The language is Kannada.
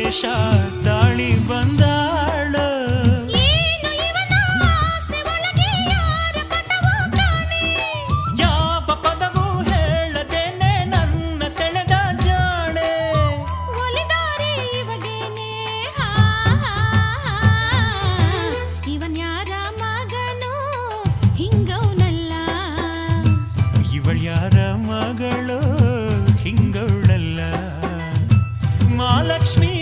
ವೇಷ ತಾಳಿ ಬಂದಾಳ ಏನು ಇವನ ಆಸೆ ಒಳಗೆ ಯಾರ ಪಟವೋ ಕಾಣೆ ಯಾವ ಪದವೂ ಹೇಳದೇನೆ ನನ್ನ ಸೆಳೆದ ಜಾಣೆ ಒಲಿದಾರೆ ಇವಗೇನೆ ಇವನ್ ಯಾರ ಮಗನೋ ಹಿಂಗವನಲ್ಲ ಇವಳ ಯಾರ ಮಗಳು ಹಿಂಗವಳಲ್ಲ ಮಹಾಲಕ್ಷ್ಮಿ